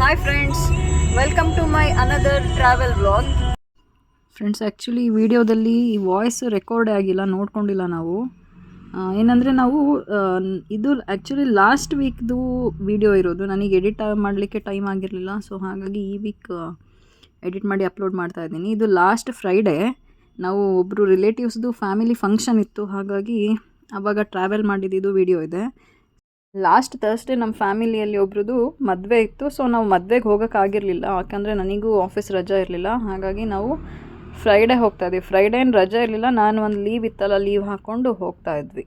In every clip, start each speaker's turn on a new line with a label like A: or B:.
A: Hi friends, welcome to my another travel vlog. Friends actually ಈ ವಿಡಿಯೋದಲ್ಲಿ voice record ಆಗಿಲ್ಲ, ನೋಡ್ಕೊಂಡಿಲ್ಲ ನಾವು. ಏನಂದರೆ ನಾವು ಇದು ಆ್ಯಕ್ಚುಲಿ ಲಾಸ್ಟ್ ವೀಕ್ದು ವಿಡಿಯೋ ಇರೋದು. ನನಗೆ ಎಡಿಟ್ ಮಾಡಲಿಕ್ಕೆ ಟೈಮ್ ಆಗಿರಲಿಲ್ಲ, ಸೊ ಹಾಗಾಗಿ ಈ ವೀಕ್ ಎಡಿಟ್ ಮಾಡಿ ಅಪ್ಲೋಡ್ ಮಾಡ್ತಾ ಇದ್ದೀನಿ. ಇದು ಲಾಸ್ಟ್ ಫ್ರೈಡೇ ನಾವು ಒಬ್ಬರು ರಿಲೇಟಿವ್ಸ್ದು ಫ್ಯಾಮಿಲಿ ಫಂಕ್ಷನ್ ಇತ್ತು, ಹಾಗಾಗಿ ಆವಾಗ ಟ್ರಾವೆಲ್ ಮಾಡಿದ್ದು ವಿಡಿಯೋ ಇದೆ. ಲಾಸ್ಟ್ ಥರ್ಸ್ಡೇ ನಮ್ಮ ಫ್ಯಾಮಿಲಿಯಲ್ಲಿ ಒಬ್ರದ್ದು ಮದುವೆ ಇತ್ತು, ಸೊ ನಾವು ಮದುವೆಗೆ ಹೋಗೋಕ್ಕಾಗಿರಲಿಲ್ಲ, ಯಾಕಂದರೆ ನನಗೂ ಆಫೀಸ್ ರಜೆ ಇರಲಿಲ್ಲ. ಹಾಗಾಗಿ ನಾವು ಫ್ರೈಡೇ ಹೋಗ್ತಾ ಇದ್ವಿ. ಫ್ರೈಡೇ ಏನು ರಜೆ ಇರಲಿಲ್ಲ, ನಾನು ಒಂದು ಲೀವ್ ಇತ್ತಲ್ಲ, ಲೀವ್ ಹಾಕ್ಕೊಂಡು ಹೋಗ್ತಾ ಇದ್ವಿ.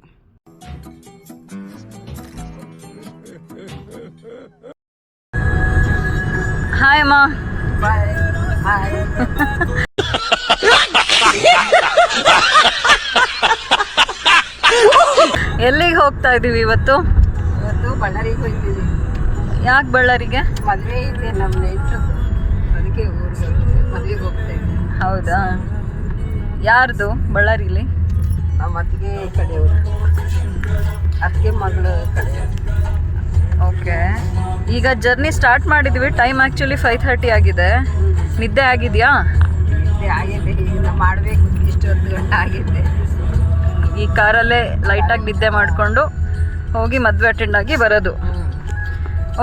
A: ಹಾಯ್ ಅಮ್ಮ. ಎಲ್ಲಿಗೆ ಹೋಗ್ತಾ ಇದ್ದೀವಿ ಇವತ್ತು?
B: ಬಳ್ಳಾರಿಗೆ ಹೋಗ್ತೀವಿ.
A: ಯಾಕೆ ಬಳ್ಳಾರಿಗೆ?
B: ಮದುವೆ ಇದೆ ನಮ್ಮ ನೆಂಟರು, ಅದಕ್ಕೆ ಮದುವೆಗೆ ಹೋಗ್ತಾ ಇದ್ದೀವಿ.
A: ಹೌದಾ? ಯಾರ್ದು ಬಳ್ಳಾರಿಲಿ?
B: ನಮ್ಮ ಅತ್ತಿಗೆ ಕಡೆಯವರು, ಅತ್ತಿಗೆ ಮಗಳು ಕಡೆಯವರು.
A: ಓಕೆ, ಈಗ ಜರ್ನಿ ಸ್ಟಾರ್ಟ್ ಮಾಡಿದ್ವಿ. ಟೈಮ್ ಆ್ಯಕ್ಚುಲಿ 5:30 ಆಗಿದೆ. ನಿದ್ದೆ ಆಗಿದೆಯಾ?
B: ನಿದ್ದೆ ಆಗಿದೆ, ಈಗ ಮಾಡಬೇಕು. ಇಷ್ಟೊಂದು ಗಂಟೆ ಆಗಿದೆ.
A: ಈ ಕಾರಲ್ಲೇ ಲೈಟಾಗಿ ನಿದ್ದೆ ಮಾಡಿಕೊಂಡು ಹೋಗಿ ಮದುವೆ ಅಟೆಂಡ್ ಆಗಿ ಬರೋದು.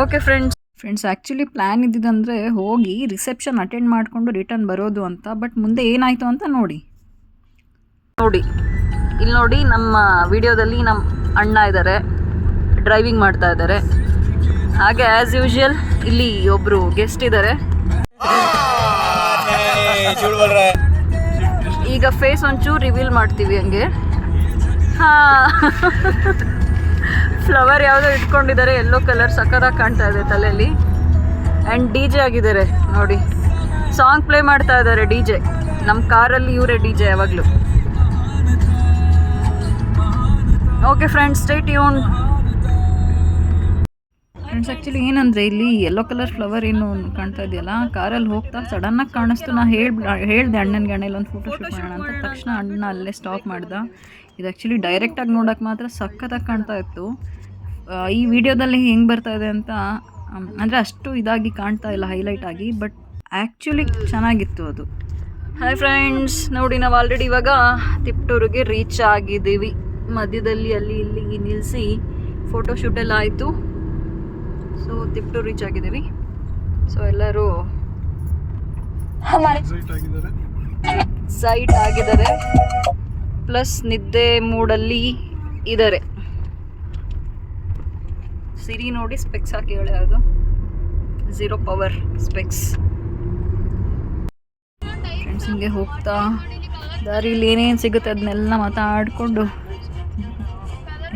A: ಓಕೆ ಫ್ರೆಂಡ್ಸ್ ಆ್ಯಕ್ಚುಲಿ ಪ್ಲ್ಯಾನ್ ಇದ್ದಿದ್ದಂದರೆ ಹೋಗಿ ರಿಸೆಪ್ಷನ್ ಅಟೆಂಡ್ ಮಾಡಿಕೊಂಡು ರಿಟರ್ನ್ ಬರೋದು ಅಂತ. ಬಟ್ ಮುಂದೆ ಏನಾಯಿತು ಅಂತ ನೋಡಿ. ಇಲ್ಲಿ ನೋಡಿ, ನಮ್ಮ ವಿಡಿಯೋದಲ್ಲಿ ನಮ್ಮ ಅಣ್ಣ ಇದ್ದಾರೆ, ಡ್ರೈವಿಂಗ್ ಮಾಡ್ತಾ ಇದ್ದಾರೆ. ಹಾಗೆ ಆ್ಯಸ್ ಯೂಶುವಲ್ ಇಲ್ಲಿ ಒಬ್ಬರು ಗೆಸ್ಟ್ ಇದ್ದಾರೆ. ಈಗ ಫೇಸ್ ಒಂಚೂರು ರಿವೀಲ್ ಮಾಡ್ತೀವಿ ಹಂಗೆ. ಫ್ಲವರ್ ಯಾವುದೋ ಇಟ್ಕೊಂಡಿದ್ದಾರೆ, ಯೆಲ್ಲೋ ಕಲರ್, ಸಕ್ಕತ್ತಾಗಿ ಕಾಣ್ತಾ ಇದೆ ತಲೆಯಲ್ಲಿ. ಆ್ಯಂಡ್ ಡಿ ಜೆ ಆಗಿದ್ದಾರೆ ನೋಡಿ, ಸಾಂಗ್ ಪ್ಲೇ ಮಾಡ್ತಾ ಇದ್ದಾರೆ ಡಿ ಜೆ. ನಮ್ಮ ಕಾರಲ್ಲಿ ಇವರೇ ಡಿ ಜೆ ಯಾವಾಗಲೂ. Okay friends, stay tune. Friends actually ಏನಂದರೆ ಇಲ್ಲಿ ಯೆಲ್ಲೋ ಕಲರ್ ಫ್ಲವರ್ ಏನು ಕಾಣ್ತಾ ಇದೆಯಲ್ಲ, ಕಾರಲ್ಲಿ ಹೋಗ್ತಾ ಸಡನ್ನಾಗಿ ಕಾಣಿಸ್ತು. ನಾನು ಹೇಳಿದೆ ಅಣ್ಣನಿಗೆ, ಅಣ್ಣಲ್ಲಿ ಫೋಟೋ ಶೂಟ್ ಮಾಡೋಣ ಅಂತ. ತಕ್ಷಣ ಅಣ್ಣ ಅಲ್ಲೇ ಸ್ಟಾಪ್ ಮಾಡ್ದೆ. ಇದು ಆ್ಯಕ್ಚುಲಿ ಡೈರೆಕ್ಟಾಗಿ ನೋಡೋಕ್ಕೆ ಮಾತ್ರ ಸಖತ್ತಾಗಿ ಕಾಣ್ತಾ ಇತ್ತು. ಈ ವಿಡಿಯೋದಲ್ಲಿ ಹೆಂಗೆ ಬರ್ತಾ ಇದೆ ಅಂತ ಅಂದರೆ ಅಷ್ಟು ಇದಾಗಿ ಕಾಣ್ತಾ ಇಲ್ಲ, ಹೈಲೈಟ್ ಆಗಿ. ಬಟ್ ಆ್ಯಕ್ಚುಲಿ ಚೆನ್ನಾಗಿತ್ತು ಅದು. ಹಾಯ್ ಫ್ರೆಂಡ್ಸ್, ನೋಡಿ ನಾವು ಆಲ್ರೆಡಿ ಇವಾಗ ತಿಪ್ಟೂರಿಗೆ ರೀಚ್ ಆಗಿದ್ದೀವಿ. ಮಧ್ಯದಲ್ಲಿ ಅಲ್ಲಿ ಇಲ್ಲಿ ನಿಲ್ಲಿಸಿ ಫೋಟೋ ಶೂಟೆಲ್ಲ ಆಯಿತು. ಸೊ ತಿಪ್ಟೂರು ರೀಚ್ ಆಗಿದ್ದೀವಿ. ಸೊ ಎಲ್ಲರೂ ಸೈಟ್ ಆಗಿದ್ದಾರೆ, ಪ್ಲಸ್ ನಿದ್ದೆ ಮೂಡಲ್ಲಿ ಇದ್ದಾರೆ. ಸಿರಿ ನೋಡಿ ಸ್ಪೆಕ್ಸ್ ಹಾಕಿ ಹೇಳಿ, ಅದು 0 ಪವರ್ ಸ್ಪೆಕ್ಸ್. ಫ್ರೆಂಡ್ಸ್ ಹಿಂಗೆ ಹೋಗ್ತಾ ದಾರಿಲಿ ಏನೇನು ಸಿಗುತ್ತೆ ಅದನ್ನೆಲ್ಲ ಮಾತಾಡಿಕೊಂಡು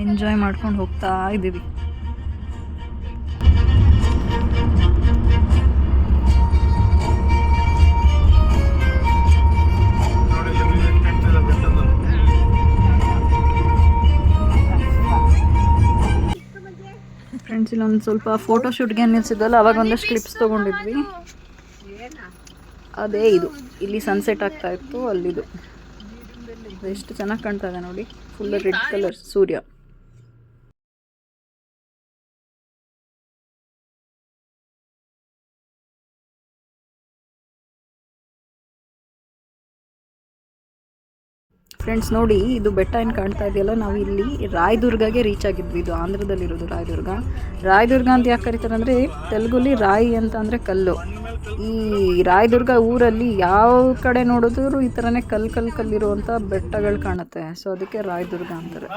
A: ಎಂಜಾಯ್ ಮಾಡ್ಕೊಂಡು ಹೋಗ್ತಾ ಇದ್ದೀವಿ. ಫ್ರೆಂಡ್ಸ್ ಇಲ್ಲೊಂದು ಸ್ವಲ್ಪ ಫೋಟೋ ಶೂಟ್ಗೆ ನಿಲ್ಸಿದ್ದಲ್ಲ, ಅವಾಗ ಒಂದಷ್ಟು ಕ್ಲಿಪ್ಸ್ ತೊಗೊಂಡಿದ್ವಿ. ಅದೇ ಇದು, ಇಲ್ಲಿ ಸನ್ಸೆಟ್ ಆಗ್ತಾ ಇತ್ತು ಅಲ್ಲಿದು. ಎಷ್ಟು ಚೆನ್ನಾಗಿ ಕಾಣ್ತಾ ಇದೆ ನೋಡಿ, ಫುಲ್ ರೆಡ್ ಕಲರ್ ಸೂರ್ಯ. ಫ್ರೆಂಡ್ಸ್ ನೋಡಿ, ಇದು ಬೆಟ್ಟ ಏನು ಕಾಣ್ತಾ ಇದೆಯಲ್ಲ, ನಾವು ಇಲ್ಲಿ ರಾಯದುರ್ಗಗೆ ರೀಚ್ ಆಗಿದ್ವಿ. ಇದು ಆಂಧ್ರದಲ್ಲಿರೋದು ರಾಯದುರ್ಗ ಅಂತ ಯಾಕೆ ಕರೀತಾರೆ ಅಂದರೆ, ತೆಲುಗುಲಿ ರಾಯಿ ಅಂತ ಅಂದರೆ ಕಲ್ಲು. ಈ ರಾಯದುರ್ಗ ಊರಲ್ಲಿ ಯಾವ ಕಡೆ ನೋಡಿದ್ರು ಈ ಥರನೇ ಕಲ್ಲಿರುವಂಥ ಬೆಟ್ಟಗಳು ಕಾಣುತ್ತೆ. ಸೊ ಅದಕ್ಕೆ ರಾಯದುರ್ಗ ಅಂತಾರೆ.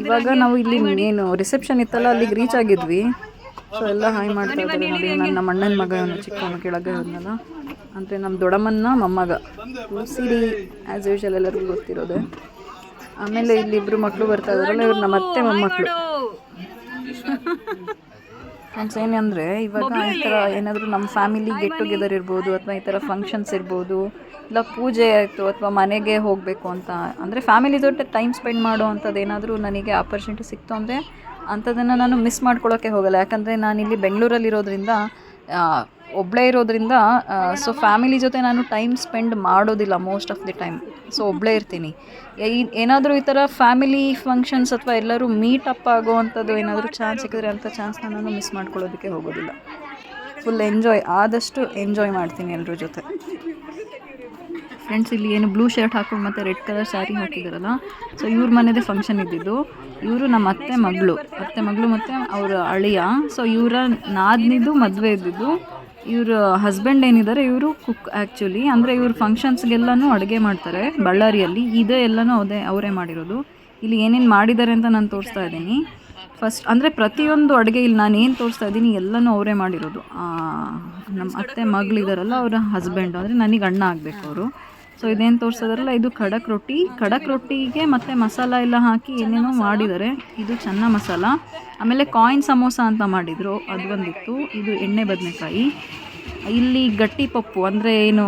A: ಇವಾಗ ನಾವು ಇಲ್ಲಿ ಏನು ರಿಸೆಪ್ಷನ್ ಇತ್ತಲ್ಲ, ಅಲ್ಲಿಗೆ ರೀಚ್ ಆಗಿದ್ವಿ. ಸೊ ಎಲ್ಲ ಹಾಯ್ ಮಾಡ್ತಾ ಇದ್ದಾರೆ ನೋಡಿ. ನಮ್ಮ ಅಣ್ಣನ ಮಗ, ಇವನು ಚಿಕ್ಕವನು, ಕೆಳಗೆ ಹೋದ್ನಲ್ಲ, ಅಂದರೆ ನಮ್ಮ ದೊಡ್ಡಮ್ಮನ ಮೊಮ್ಮಗ ಸಿರಿ. ಆ್ಯಸ್ ಯೂಶುವಲ್ ಎಲ್ಲರಿಗೂ ಗೊತ್ತಿರೋದೆ. ಆಮೇಲೆ ಇಲ್ಲಿಬ್ಬರು ಮಕ್ಕಳು ಬರ್ತಾ ಇದ್ದಾರಲ್ಲ, ಇವ್ರು ನಮ್ಮ ಅತ್ತೆ ಮೊಮ್ಮಕ್ಕಳು. ಫ್ರೆಂಡ್ಸ್ ಏನಂದರೆ ಇವಾಗ ಈ ಥರ ಏನಾದರೂ ನಮ್ಮ ಫ್ಯಾಮಿಲಿ ಗೆಟ್ ಟುಗೆದರ್ ಇರ್ಬೋದು, ಅಥವಾ ಈ ಥರ ಫಂಕ್ಷನ್ಸ್ ಇರ್ಬೋದು, ಇಲ್ಲ ಪೂಜೆ ಆಯಿತು, ಅಥವಾ ಮನೆಗೆ ಹೋಗಬೇಕು ಅಂತ ಅಂದರೆ ಫ್ಯಾಮಿಲಿ ಜೊತೆ ಟೈಮ್ ಸ್ಪೆಂಡ್ ಮಾಡೋ ಅಂಥದ್ದು ಏನಾದರೂ ನನಗೆ ಆಪರ್ಚುನಿಟಿ ಸಿಕ್ತು ಅಂದರೆ ಅಂಥದ್ದನ್ನು ನಾನು ಮಿಸ್ ಮಾಡ್ಕೊಳ್ಳೋಕ್ಕೆ ಹೋಗಲ್ಲ. ಯಾಕಂದರೆ ನಾನಿಲ್ಲಿ ಬೆಂಗಳೂರಲ್ಲಿರೋದ್ರಿಂದ, ಒಬ್ಬಳೇ ಇರೋದ್ರಿಂದ, ಸೊ ಫ್ಯಾಮಿಲಿ ಜೊತೆ ನಾನು ಟೈಮ್ ಸ್ಪೆಂಡ್ ಮಾಡೋದಿಲ್ಲ most of the time. So ಒಬ್ಬಳೇ ಇರ್ತೀನಿ. ಏನಾದರೂ ಈ ಥರ ಫ್ಯಾಮಿಲಿ ಫಂಕ್ಷನ್ಸ್ ಅಥವಾ ಎಲ್ಲರೂ ಮೀಟ್ ಅಪ್ ಆಗೋ ಅಂಥದ್ದು ಏನಾದರೂ ಚಾನ್ಸ್ ಸಿಕ್ಕಿದ್ರೆ ಅಂಥ ಚಾನ್ಸ್ನ ನಾನು ಮಿಸ್ ಮಾಡ್ಕೊಳ್ಳೋದಕ್ಕೆ ಹೋಗೋದಿಲ್ಲ. ಫುಲ್ ಎಂಜಾಯ್, ಆದಷ್ಟು ಎಂಜಾಯ್ ಮಾಡ್ತೀನಿ ಎಲ್ಲರ ಜೊತೆ. ಫ್ರೆಂಡ್ಸ್, ಇಲ್ಲಿ ಏನು ಬ್ಲೂ ಶರ್ಟ್ ಹಾಕೊಂಡು ಮತ್ತು ರೆಡ್ ಕಲರ್ ಸ್ಯಾರಿ ಹಾಕಿದಾರಲ್ಲ, ಸೊ ಇವ್ರ ಮನೆದೇ ಫಂಕ್ಷನ್ ಇದ್ದಿದ್ದು. ಇವರು ನಮ್ಮ ಅತ್ತೆ ಮಗಳು ಮತ್ತು ಅವರ ಅಳಿಯ. ಸೊ ಇವರ ನಾದ್ನಿದ್ದು ಮದುವೆ ಇದ್ದಿದ್ದು. ಇವ್ರ ಹಸ್ಬೆಂಡ್ ಏನಿದ್ದಾರೆ ಇವರು ಕುಕ್ ಆ್ಯಕ್ಚುಲಿ, ಅಂದರೆ ಇವ್ರ ಫಂಕ್ಷನ್ಸ್ಗೆಲ್ಲನೂ ಅಡುಗೆ ಮಾಡ್ತಾರೆ ಬಳ್ಳಾರಿಯಲ್ಲಿ. ಇದೇ ಎಲ್ಲನೂ ಅವರೇ ಮಾಡಿರೋದು. ಇಲ್ಲಿ ಏನೇನು ಮಾಡಿದ್ದಾರೆ ಅಂತ ನಾನು ತೋರಿಸ್ತಾ ಇದ್ದೀನಿ. ಫಸ್ಟ್ ಅಂದರೆ ಪ್ರತಿಯೊಂದು ಅಡುಗೆ ಇಲ್ಲಿ ನಾನು ಏನು ತೋರಿಸ್ತಾ ಇದ್ದೀನಿ ಎಲ್ಲನೂ ಅವರೇ ಮಾಡಿರೋದು. ನಮ್ಮ ಅತ್ತೆ ಮಗಳಿದಾರಲ್ಲ, ಅವರ ಹಸ್ಬೆಂಡು, ಅಂದರೆ ನನಗೆ ಅಣ್ಣ ಆಗಬೇಕು ಅವರು. ಸೊ ಇದೇನು ತೋರಿಸೋದಾರಲ್ಲ, ಇದು ಖಡಕ್ ರೊಟ್ಟಿಗೆ ಮತ್ತು ಮಸಾಲ ಎಲ್ಲ ಹಾಕಿ ಏನೇನೋ ಮಾಡಿದ್ದಾರೆ. ಇದು ಚೆನ್ನ ಮಸಾಲ. ಆಮೇಲೆ ಕಾಯಿನ್ ಸಮೋಸ ಅಂತ ಮಾಡಿದರು, ಅದು ಒಂದಿತ್ತು. ಇದು ಎಣ್ಣೆ ಬದನೆಕಾಯಿ. ಇಲ್ಲಿ ಗಟ್ಟಿ ಪಪ್ಪು ಅಂದರೆ ಏನು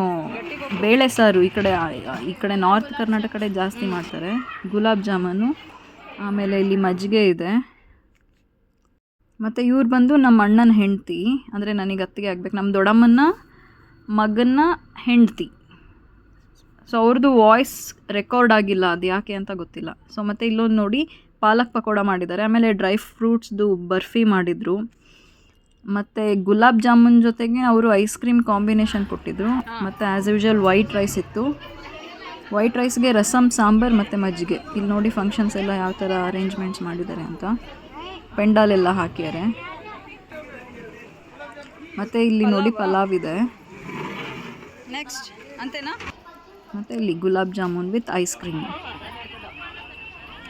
A: ಬೇಳೆ ಸಾರು, ಈ ಕಡೆ ನಾರ್ತ್ ಕರ್ನಾಟಕ ಕಡೆ ಜಾಸ್ತಿ ಮಾಡ್ತಾರೆ. ಗುಲಾಬ್ ಜಾಮೂನು, ಆಮೇಲೆ ಇಲ್ಲಿ ಮಜ್ಜಿಗೆ ಇದೆ. ಮತ್ತು ಇವ್ರು ಬಂದು ನಮ್ಮ ಅಣ್ಣನ ಹೆಂಡತಿ, ಅಂದರೆ ನನಗೆ ಅತ್ತಿಗೆ ಆಗಬೇಕು, ನಮ್ಮ ದೊಡ್ಡಮ್ಮನ ಮಗನ ಹೆಂಡತಿ. ಸೊ ಅವ್ರದ್ದು ವಾಯ್ಸ್ ರೆಕಾರ್ಡ್ ಆಗಿಲ್ಲ, ಅದು ಯಾಕೆ ಅಂತ ಗೊತ್ತಿಲ್ಲ. ಸೊ ಮತ್ತು ಇಲ್ಲೊಂದು ನೋಡಿ ಪಾಲಕ್ ಪಕೋಡ ಮಾಡಿದ್ದಾರೆ. ಆಮೇಲೆ ಡ್ರೈ ಫ್ರೂಟ್ಸ್ದು ಬರ್ಫಿ ಮಾಡಿದರು. ಮತ್ತು ಗುಲಾಬ್ ಜಾಮೂನ್ ಜೊತೆಗೆ ಅವರು ಐಸ್ ಕ್ರೀಮ್ ಕಾಂಬಿನೇಷನ್ ಕೊಟ್ಟಿದ್ದರು. ಮತ್ತು ಆ್ಯಸ್ ಯೂಶುವಲ್ ವೈಟ್ ರೈಸ್ ಇತ್ತು. ವೈಟ್ ರೈಸ್ಗೆ ರಸಮ್, ಸಾಂಬಾರ್ ಮತ್ತು ಮಜ್ಜಿಗೆ. ಇಲ್ಲಿ ನೋಡಿ ಫಂಕ್ಷನ್ಸ್ ಎಲ್ಲ ಯಾವ ಥರ ಅರೇಂಜ್ಮೆಂಟ್ಸ್ ಮಾಡಿದ್ದಾರೆ ಅಂತ. ಪೆಂಡಾಲೆಲ್ಲ ಹಾಕ್ಯಾರೆ. ಮತ್ತು ಇಲ್ಲಿ ನೋಡಿ ಪಲಾವ್ ಇದೆ. ನೆಕ್ಸ್ಟ್ ಅಂತೇನಾ. ಮತ್ತು ಇಲ್ಲಿ gulab jamun with ice cream.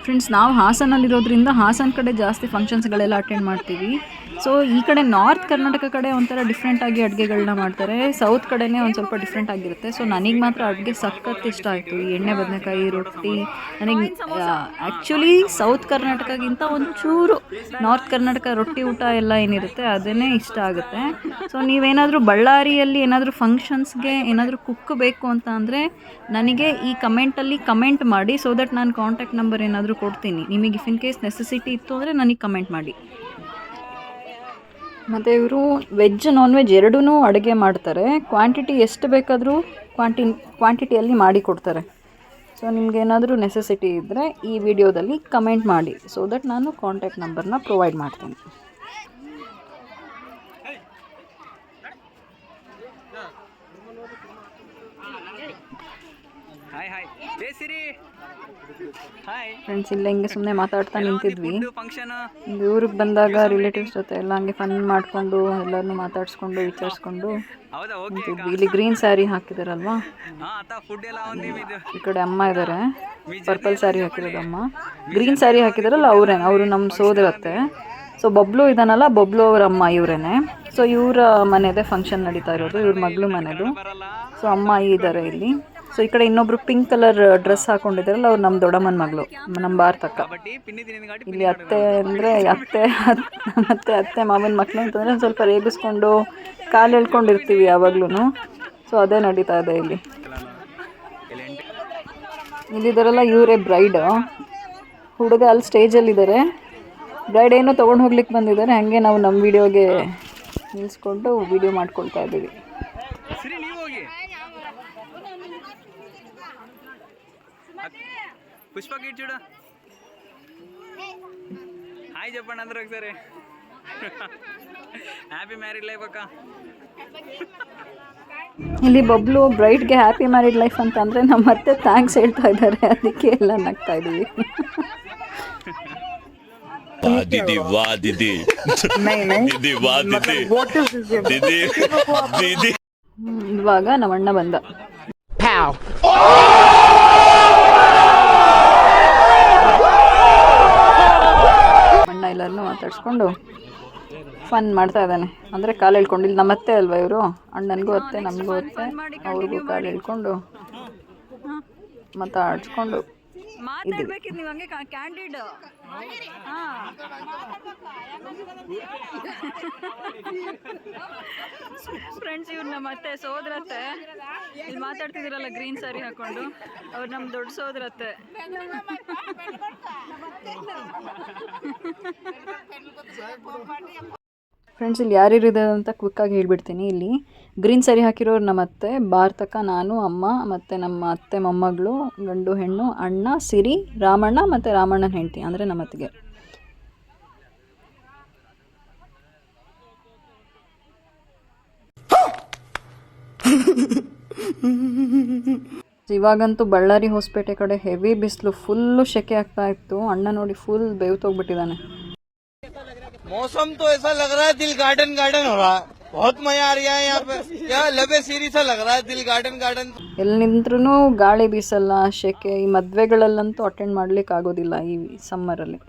A: Friends, ನಾವು ಹಾಸನಲ್ಲಿರೋದ್ರಿಂದ ಹಾಸನ ಕಡೆ ಜಾಸ್ತಿ ಫಂಕ್ಷನ್ಸ್ಗಳೆಲ್ಲ ಅಟೆಂಡ್ ಮಾಡ್ತೀವಿ. ಸೊ ಈ ಕಡೆ ನಾರ್ತ್ ಕರ್ನಾಟಕ ಕಡೆ ಒಂಥರ ಡಿಫ್ರೆಂಟಾಗಿ ಅಡುಗೆಗಳನ್ನ ಮಾಡ್ತಾರೆ, ಸೌತ್ ಕಡೆನೇ ಒಂದು ಸ್ವಲ್ಪ ಡಿಫ್ರೆಂಟ್ ಆಗಿರುತ್ತೆ. ಸೊ ನನಗೆ ಮಾತ್ರ ಅಡುಗೆ ಸಖತ್ ಇಷ್ಟ ಆಯಿತು. ಈ ಎಣ್ಣೆ ಬದನೆಕಾಯಿ ರೊಟ್ಟಿ ನನಗೆ ಆ್ಯಕ್ಚುಲಿ ಸೌತ್ ಕರ್ನಾಟಕಗಿಂತ ಒಂಚೂರು ನಾರ್ತ್ ಕರ್ನಾಟಕ ರೊಟ್ಟಿ ಊಟ ಎಲ್ಲ ಏನಿರುತ್ತೆ ಅದನ್ನೇ ಇಷ್ಟ ಆಗುತ್ತೆ. ಸೊ ನೀವೇನಾದರೂ ಬಳ್ಳಾರಿಯಲ್ಲಿ ಏನಾದರೂ ಫಂಕ್ಷನ್ಸ್ಗೆ ಏನಾದರೂ ಕುಕ್ ಬೇಕು ಅಂತ ಅಂದರೆ ನನಗೆ ಈ ಕಮೆಂಟಲ್ಲಿ ಕಮೆಂಟ್ ಮಾಡಿ. ಸೊ ದಟ್ ನಾನು ಕಾಂಟ್ಯಾಕ್ಟ್ ನಂಬರ್ ಏನಾದರೂ ಕೊಡ್ತೀನಿ. ನಿಮಗೆ ಇಫ್ ಇನ್ ಕೇಸ್ ನೆಸೆಸಿಟಿ ಇತ್ತು ಅಂದರೆ ನನಗೆ ಕಮೆಂಟ್ ಮಾಡಿ. ಮತ್ತು ಇವರು ವೆಜ್ ನಾನ್ ವೆಜ್ ಎರಡೂ ಅಡುಗೆ ಮಾಡ್ತಾರೆ. ಕ್ವಾಂಟಿಟಿ ಎಷ್ಟು ಬೇಕಾದರೂ ಕ್ವಾಂಟಿಟಿಯಲ್ಲಿ ಮಾಡಿ ಕೊಡ್ತಾರೆ. ಸೊ ನಿಮಗೇನಾದರೂ ನೆಸೆಸಿಟಿ ಇದ್ದರೆ ಈ ವಿಡಿಯೋದಲ್ಲಿ ಕಮೆಂಟ್ ಮಾಡಿ. ಸೊ ದಟ್ ನಾನು ಕಾಂಟ್ಯಾಕ್ಟ್ ನಂಬರ್ನ ಪ್ರೊವೈಡ್ ಮಾಡ್ತೀನಿ. ಫ್ರೆಂಡ್ಸ್, ಇಲ್ಲ ಹಿಂಗೆ ಸುಮ್ಮನೆ ಮಾತಾಡ್ತಾ ನಿಂತಿದ್ವಿ. ಊರಿಗೆ ಬಂದಾಗ ರಿಲೇಟಿವ್ಸ್ ಜೊತೆ ಎಲ್ಲ ಹಂಗೆ ಫನ್ ಮಾಡಿಕೊಂಡು ಎಲ್ಲರನ್ನೂ ಮಾತಾಡಿಸ್ಕೊಂಡು ವಿಚಾರಿಸ್ಕೊಂಡು ನಿಂತಿದ್ವಿ. ಇಲ್ಲಿ ಗ್ರೀನ್ ಸ್ಯಾರಿ ಹಾಕಿದಾರಲ್ವಾ, ಈ ಕಡೆ ಅಮ್ಮ ಇದ್ದಾರೆ. ಪರ್ಪಲ್ ಸ್ಯಾರಿ ಹಾಕಿರೋದು ಅಮ್ಮ. ಗ್ರೀನ್ ಸ್ಯಾರಿ ಹಾಕಿದಾರಲ್ಲ ಅವರು ನಮ್ಮ ಸೋದರತ್ತೆ. ಸೊ ಬಬ್ಲು ಇದಾನಲ್ಲ, ಬಬ್ಲು ಅವ್ರ ಅಮ್ಮ ಇವರೇನೆ. ಸೊ ಇವರ ಮನೆದೇ ಫಂಕ್ಷನ್ ನಡೀತಾ ಇರೋದು, ಇವ್ರ ಮಗಳು ಮನೆದು. ಸೊ ಅಮ್ಮ ಇದ್ದಾರೆ ಇಲ್ಲಿ. ಸೊ ಈ ಕಡೆ ಇನ್ನೊಬ್ರು ಪಿಂಕ್ ಕಲರ್ ಡ್ರೆಸ್ ಹಾಕೊಂಡಿದ್ದಾರಲ್ಲ, ಅವ್ರು ನಮ್ಮ ದೊಡ್ಡಮ್ಮನ ಮಗಳು, ನಮ್ಮ ಭಾರತಕ್ಕ. ಇಲ್ಲಿ ಅತ್ತೆ ಅಂದರೆ ಅತ್ತೆ ಮಾವನ ಮಕ್ಕಳು ಅಂತಂದರೆ ಒಂದು ಸ್ವಲ್ಪ ರೇಗಿಸ್ಕೊಂಡು ಕಾಲು ಎಳ್ಕೊಂಡಿರ್ತೀವಿ ಯಾವಾಗ್ಲೂ. ಸೊ ಅದೇ ನಡೀತಾ ಇದೆ ಇಲ್ಲಿ. ಇಲ್ಲಿದ್ದಾರಲ್ಲ ಇವರೇ ಬ್ರೈಡ್. ಹುಡುಗ ಅಲ್ಲಿ ಸ್ಟೇಜಲ್ಲಿದ್ದಾರೆ. ಬ್ರೈಡ್ ಏನೋ ತೊಗೊಂಡು ಹೋಗ್ಲಿಕ್ಕೆ ಬಂದಿದ್ದಾರೆ. ಹಾಗೆ ನಾವು ನಮ್ಮ ವಿಡಿಯೋಗೆ ನಿಲ್ಲಿಸ್ಕೊಂಡು ವಿಡಿಯೋ ಮಾಡ್ಕೊಳ್ತಾ ಇದ್ದೀವಿ.
C: పుష్ప కిట్ చూడు. హాయ్ చెప్పండి అందరూ ఒకసారి. హ్యాపీ మ్యారీడ్ లైఫ్ అక్క.
A: ಇಲ್ಲಿ ಬಬ್ಲು ಬ್ರೈಡ್ಗೆ ಹ್ಯಾಪಿ ಮ್ಯಾರಿಡ್ ಲೈಫ್ ಅಂತ ಅಂದರೆ ನಮ್ಮ ಮತ್ತೆ ಥ್ಯಾಂಕ್ಸ್ ಹೇಳ್ತಾ ಇದ್ದಾರೆ. ಅದಕ್ಕೆ ಎಲ್ಲ ನಗ್ತಾ ಇದ್ದೀವಿ.
D: दीदी वाह दीदी. दीदी वाह दीदी. दीदी
A: ಇವಾಗ ನಮ್ಮ ಅಣ್ಣ ಬಂದ. ಅಣ್ಣ ಎಲ್ಲರನ್ನೂ ಮಾತಾಡಿಸ್ಕೊಂಡು ಫನ್ ಮಾಡ್ತಾ ಇದ್ದಾನೆ. ಅಂದರೆ ಕಾಲು ಹೇಳ್ಕೊಂಡು, ಇಲ್ಲಿ ನಮ್ಮತ್ತೆ ಅಲ್ವಾ ಇವರು, ಅಣ್ಣನಿಗೂ ಅತ್ತೆ ನಮಗೂ ಅತ್ತೆ, ಅವ್ರಿಗೂ ಕಾಲು ಹೇಳ್ಕೊಂಡು ಮಾತಾಡಿಸ್ಕೊಂಡು ಮಾತಾಡ್ಬೇಕಿತ್ತು. ನೀವು ಹಂಗೆ ಕ್ಯಾಂಡಿಡ್. ಫ್ರೆಂಡ್ಸ್, ಇವ್ರು ನಮ್ಮ ಅತ್ತೆ ಸೋದರತ್ತೆ. ಇಲ್ಲಿ ಮಾತಾಡ್ತಿದ್ದೀರಲ್ಲ ಗ್ರೀನ್ ಸ್ಯಾರಿ ಹಾಕೊಂಡು, ಅವ್ರು ನಮ್ಮ ದೊಡ್ಡ ಸೋದರತ್ತೆ. ಫ್ರೆಂಡ್ಸ್, ಇಲ್ಲಿ ಯಾರ್ಯಾರಿದೆ ಅಂತ ಕ್ವಿಕ್ಕಾಗಿ ಹೇಳ್ಬಿಡ್ತೀನಿ. ಇಲ್ಲಿ ಗ್ರೀನ್ ಸ್ಯಾರಿ ಹಾಕಿರೋರು ನಮ್ಮ ಅತ್ತೆ, ಭಾರತಕ್ಕ, ನಾನು, ಅಮ್ಮ ಮತ್ತು ನಮ್ಮ ಅತ್ತೆ ಮೊಮ್ಮಗಳು, ಗಂಡು ಹೆಣ್ಣು, ಅಣ್ಣ, ಸಿರಿ, ರಾಮಣ್ಣ ಮತ್ತು ರಾಮಣ್ಣನ ಹೆಂಡತಿ ಅಂದರೆ ನಮ್ಮ ಅತ್ತಿಗೆ. ಇವಾಗಂತೂ ಬಳ್ಳಾರಿ ಹೊಸಪೇಟೆ ಕಡೆ ಹೆವಿ ಬಿಸಿಲು, ಫುಲ್ಲು ಸೆಕೆ ಆಗ್ತಾ ಇತ್ತು. ಅಣ್ಣ ನೋಡಿ ಫುಲ್ ಬೇವ್ತೋಗ್ಬಿಟ್ಟಿದ್ದಾನೆ.
E: मौसम तो ऐसा लग रहा है दिल गार्डन गार्डन हो रहा है. बहुत मजा आ रहा है यहाँ पे. क्या लबे सीरी सा लग रहा है दिल गार्डन गार्डन.
A: ಎಲ್ಲಿ ನಿಂತ್ರೂ ಗಾಳಿ ಬೀಸಲ್ಲ, ಸೆಕೆ. ಈ ಮದುವೆಗಳಲ್ಲಂತೂ ಅಟೆಂಡ್ ಮಾಡ್ಲಿಕ್ಕೆ ಆಗೋದಿಲ್ಲ ಈ ಸಮ್ಮರಲ್ಲಿ.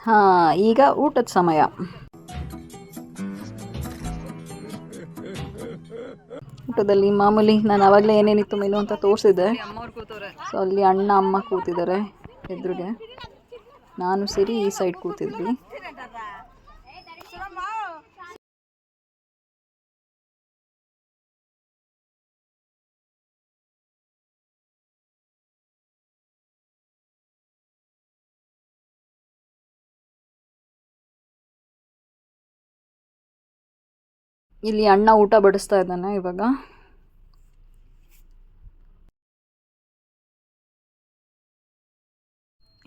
A: ಹಾಂ, ಈಗ ಊಟದ ಸಮಯ. ಊಟದಲ್ಲಿ ಮಾಮೂಲಿ ನಾನು ಆವಾಗಲೇ ಏನೇನಿತ್ತು ಮೆನು ಅಂತ ತೋರಿಸಿದ್ದೆ. ಸೊ ಅಲ್ಲಿ ಅಣ್ಣ ಅಮ್ಮ ಕೂತಿದ್ದಾರೆ ಎದುರಿಗೆ, ನಾನು ಸೇರಿ ಈ ಸೈಡ್ ಕೂತಿದ್ವಿ. ಇಲ್ಲಿ ಅಣ್ಣ ಊಟ ಬಡಿಸ್ತಾ ಇದ್ದಾನೆ ಇವಾಗ.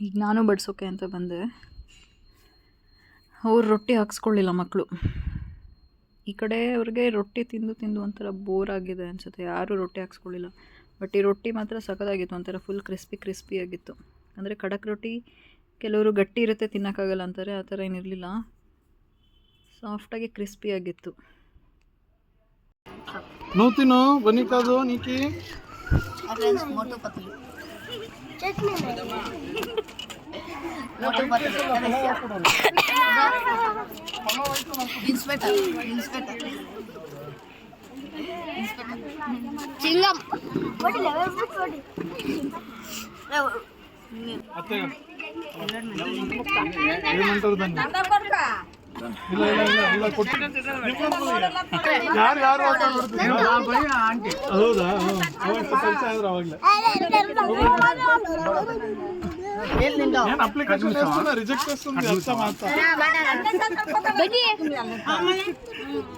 A: ಈಗ ನಾನು ಬಡಿಸೋಕೆ ಅಂತ ಬಂದೆ. ಅವ್ರು ರೊಟ್ಟಿ ಹಾಕ್ಸ್ಕೊಳ್ಳಿಲ್ಲ ಮಕ್ಕಳು. ಈ ಕಡೆ ಅವ್ರಿಗೆ ರೊಟ್ಟಿ ತಿಂದು ತಿಂದು ಒಂಥರ ಬೋರ್ ಆಗಿದೆ ಅನಿಸುತ್ತೆ, ಯಾರೂ ರೊಟ್ಟಿ ಹಾಕ್ಸ್ಕೊಳ್ಳಿಲ್ಲ. ಬಟ್ ಈ ರೊಟ್ಟಿ ಮಾತ್ರ ಸಖತ್ತಾಗಿತ್ತು, ಒಂಥರ ಫುಲ್ ಕ್ರಿಸ್ಪಿ ಆಗಿತ್ತು. ಅಂದರೆ ಖಡಕ್ ರೊಟ್ಟಿ ಕೆಲವರು ಗಟ್ಟಿ ಇರುತ್ತೆ ತಿನ್ನೋಕ್ಕಾಗಲ್ಲ ಅಂತಾರೆ, ಆ ಥರ ಏನಿರಲಿಲ್ಲ, ಸಾಫ್ಟಾಗಿ ಕ್ರಿಸ್ಪಿಯಾಗಿತ್ತು.
F: ನೋತಿನೋ ಬನ್ನಿ ಕಾದು ನೀಕಿ
G: ಚಿಂಗಂ
F: ఏమంటారు దాన్ని ಇಲ್ಲ ಇಲ್ಲ ಇಲ್ಲ ಇಲ್ಲ ಕೊಟ್ಟು ಯಾರು ಯಾರು ಹೌದಾ ಪರಿಚಯ ಆದ್ರೆ ಅವಾಗಲೇ ಏನು ಅಪ್ಲಿಕೇಶನ್ వేస్తున్నా రిజెక్ట్ చేస్తుంది అంతా మాత్రం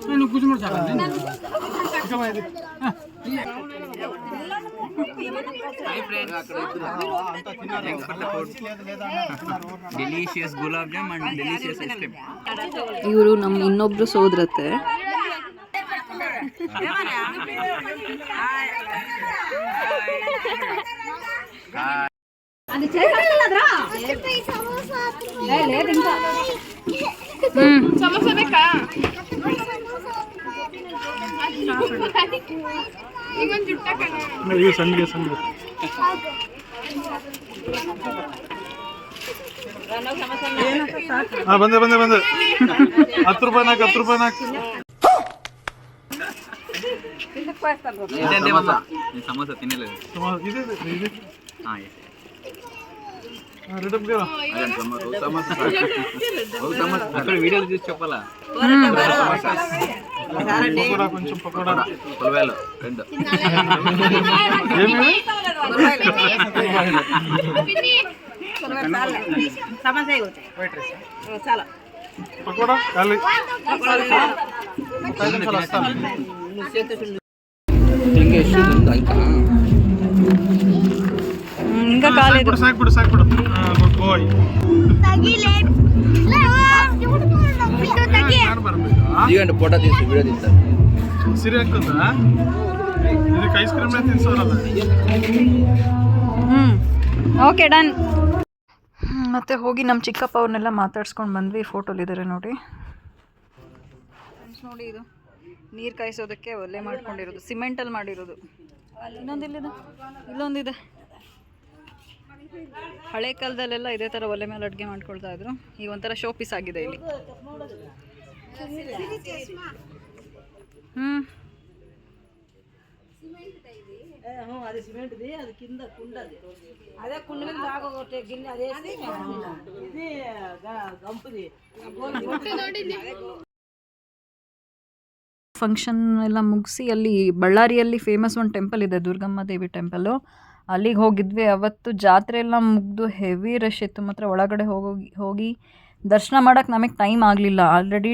F: నేను కూర్చుంటాను
C: delicious gulab jam and delicious ice cream.
A: ಇವರು ನಮ್ಮ ಇನ್ನೊಬ್ರು ಸೋದರತ್ತೆ.
G: ಸಮೋಸ ಬೇಕಾ?
F: ಈಗ ಸಂಡಿಗೆ ಬಂದೆ 10 ರೂಪಾಯಿ ನಾಲ್ಕು
C: ಸಮೋಸ ತಿನ್ನಲ್ಲ. వీడియోలు చూసి చెప్పాలా?
F: కొంచెం పకోడా
C: పొలవేలు రెండు
F: పకోడా ఖాళీ
A: ఇంకా కాలేదు.
F: సాకుడు గుడ్ బాయ్.
C: ఇదిగోండి ఫోటో తీసి వీడియో తీస్తారు.
F: ಸಿರಿ ಆಗ್ತದಾ? ಇದಕ್ಕೆ ಐಸ್ ಕ್ರೀಮ್ ತಿನ್ಸೋರಲ್ಲ.
A: Okay done. ಮತ್ತೆ ಹೋಗಿ ನಮ್ಮ ಚಿಕ್ಕಪ್ಪ ಅವ್ರನ್ನೆಲ್ಲ ಮಾತಾಡ್ಸ್ಕೊಂಡು ಬಂದ್ವಿ. ಫೋಟೋಲಿದ್ದಾರೆ ನೋಡಿ. ನೋಡಿ, ಇದು ನೀರು ಕಾಯಿಸೋದಕ್ಕೆ ಒಲೆ ಮಾಡ್ಕೊಂಡಿರೋದು, ಸಿಮೆಂಟಲ್ಲಿ ಮಾಡಿರೋದು. ಇಲ್ಲೊಂದಿದೆ. ಹಳೆ ಕಾಲದಲ್ಲೆಲ್ಲ ಇದೇ ಥರ ಒಲೆ ಮೇಲೆ ಅಡುಗೆ ಮಾಡ್ಕೊಳ್ತಾ ಇದ್ರು. ಈಗ ಒಂಥರ ಶೋ ಪೀಸ್ ಆಗಿದೆ ಇಲ್ಲಿ. ಫಂಕ್ಷನ್ ಎಲ್ಲ ಮುಗಿಸಿ ಅಲ್ಲಿ ಬಳ್ಳಾರಿಯಲ್ಲಿ ಫೇಮಸ್ ಒಂದು ಟೆಂಪಲ್ ಇದೆ, ದುರ್ಗಮ್ಮ ದೇವಿ ಟೆಂಪಲ್ಲು. ಅಲ್ಲಿಗೆ ಹೋಗಿದ್ವಿ. ಅವತ್ತು ಜಾತ್ರೆ ಎಲ್ಲ ಮುಗಿದು ಹೆವಿ ರಶ್ ಇತ್ತು. ಮಾತ್ರ ಒಳಗಡೆ ಹೋಗಿ ದರ್ಶನ ಮಾಡೋಕ್ಕೆ ನಮಗೆ ಟೈಮ್ ಆಗಲಿಲ್ಲ. ಆಲ್ರೆಡಿ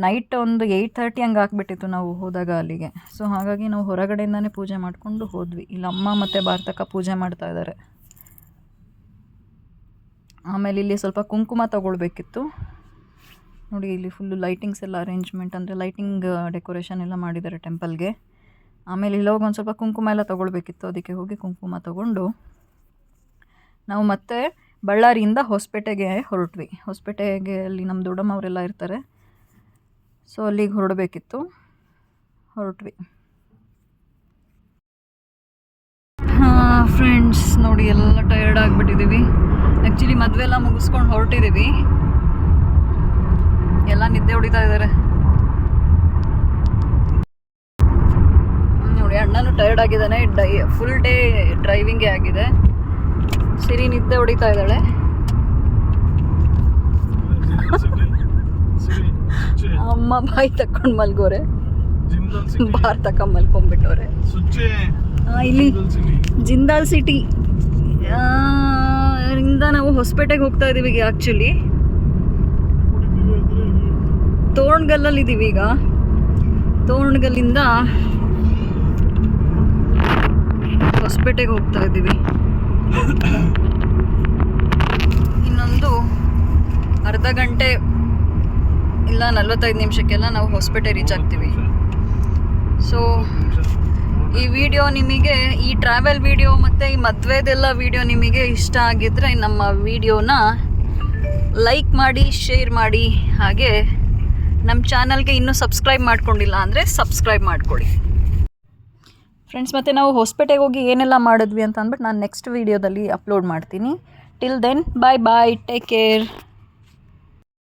A: ನೈಟ್ ಒಂದು 8:30 ಹಂಗೆ ಆಗಿಬಿಟ್ಟಿತ್ತು ನಾವು ಹೋದಾಗ ಅಲ್ಲಿಗೆ. ಸೊ ಹಾಗಾಗಿ ನಾವು ಹೊರಗಡೆಯಿಂದನೇ ಪೂಜೆ ಮಾಡಿಕೊಂಡು ಹೋದ್ವಿ. ಇಲ್ಲಿ ಅಮ್ಮ ಮತ್ತು ಭಾರತಕ್ಕ ಪೂಜೆ ಮಾಡ್ತಾ ಇದ್ದಾರೆ. ಆಮೇಲೆ ಇಲ್ಲಿ ಸ್ವಲ್ಪ ಕುಂಕುಮ ತಗೊಳ್ಬೇಕಿತ್ತು. ನೋಡಿ ಇಲ್ಲಿ ಫುಲ್ಲು ಲೈಟಿಂಗ್ಸ್ ಎಲ್ಲ ಅರೇಂಜ್ಮೆಂಟ್, ಅಂದರೆ ಲೈಟಿಂಗ್ ಡೆಕೋರೇಷನ್ ಎಲ್ಲ ಮಾಡಿದ್ದಾರೆ ಟೆಂಪಲ್ಗೆ. ಆಮೇಲೆ ಇಲ್ಲಿ ಹೋಗಿ ಒಂದು ಸ್ವಲ್ಪ ಕುಂಕುಮ ಎಲ್ಲ ತೊಗೊಳ್ಬೇಕಿತ್ತು, ಅದಕ್ಕೆ ಹೋಗಿ ಕುಂಕುಮ ತೊಗೊಂಡು ನಾವು ಮತ್ತೆ ಬಳ್ಳಾರಿಯಿಂದ ಹೊಸಪೇಟೆಗೆ ಹೊರಟ್ವಿ. ಹೊಸಪೇಟೆಗೆ ಅಲ್ಲಿ ನಮ್ಮ ದೊಡ್ಡಮ್ಮ ಅವರೆಲ್ಲ ಇರ್ತಾರೆ, ಸೊ ಅಲ್ಲಿಗೆ ಹೊರಟ್ವಿ. ಹಾಂ ಫ್ರೆಂಡ್ಸ್, ನೋಡಿ ಎಲ್ಲ ಟಯರ್ಡ್ ಆಗಿಬಿಟ್ಟಿದ್ದೀವಿ. ಆ್ಯಕ್ಚುಲಿ ಮದುವೆ ಎಲ್ಲ ಮುಗಿಸ್ಕೊಂಡು ಹೊರಟಿದ್ದೀವಿ, ಎಲ್ಲ ನಿದ್ದೆ ಹೊಡಿತಾ ಇದ್ದಾರೆ. ನೋಡಿ ಅಣ್ಣನೂ ಟಯರ್ಡ್ ಆಗಿದ್ದಾನೆ, ಫುಲ್ ಡೇ ಡ್ರೈವಿಂಗೇ ಆಗಿದೆ. ಸಿರಿ ನಿದ್ದೆ ಹೊಡಿತಾ ಇದ್ದಾಳೆ. ಅಮ್ಮ ಬಾಯಿ ತಕ್ಕೊಂಡು ಮಲ್ಗೋರೆ, ಬಾರ್ ತಕೊಂಡ್ ಮಲ್ಕೊಂಡ್ಬಿಟ್ಟವ್ರೆ. ಇಲ್ಲಿ ಜಿಂದಾಲ್ ಸಿಟಿ ಇಂದ ನಾವು ಹೊಸಪೇಟೆಗೆ ಹೋಗ್ತಾ ಇದ್ದೀವಿ. ಈಗ ಆ್ಯಕ್ಚುಲಿ ತೋರಣಗಲ್ಲಲ್ಲಿ ಇದ್ದೀವಿ. ಈಗ ತೋರಣಗಲ್ಲಿಂದ ಹೊಸಪೇಟೆಗೆ ಹೋಗ್ತಾ ಇದ್ದೀವಿ. ಇನ್ನೊಂದು ಅರ್ಧ ಗಂಟೆ ಇಲ್ಲ 45 ನಿಮಿಷಕ್ಕೆಲ್ಲ ನಾವು ಹೊಸಪೇಟೆ ರೀಚ್ ಆಗ್ತೀವಿ. ಸೊ ಈ ವಿಡಿಯೋ ನಿಮಗೆ, ಈ ಟ್ರಾವೆಲ್ ವಿಡಿಯೋ ಮತ್ತು ಈ ಮದುವೆದೆಲ್ಲ ವಿಡಿಯೋ ನಿಮಗೆ ಇಷ್ಟ ಆಗಿದ್ದರೆ ನಮ್ಮ ವಿಡಿಯೋನ ಲೈಕ್ ಮಾಡಿ, ಶೇರ್ ಮಾಡಿ. ಹಾಗೆ ನಮ್ಮ ಚಾನಲ್ಗೆ ಇನ್ನೂ ಸಬ್ಸ್ಕ್ರೈಬ್ ಮಾಡ್ಕೊಂಡಿಲ್ಲ ಅಂದರೆ ಸಬ್ಸ್ಕ್ರೈಬ್ ಮಾಡ್ಕೊಳ್ಳಿ ಫ್ರೆಂಡ್ಸ್. ಮತ್ತು ನಾವು ಹೊಸಪೇಟೆಗೆ ಹೋಗಿ ಏನೆಲ್ಲ ಮಾಡಿದ್ವಿ ಅಂತ ಅಂದ್ಬಿಟ್ಟು ನಾನು ನೆಕ್ಸ್ಟ್ ವೀಡಿಯೋದಲ್ಲಿ ಅಪ್ಲೋಡ್ ಮಾಡ್ತೀನಿ. ಟಿಲ್ ದೆನ್ ಬಾಯ್ ಬಾಯ್, ಟೇಕ್ ಕೇರ್.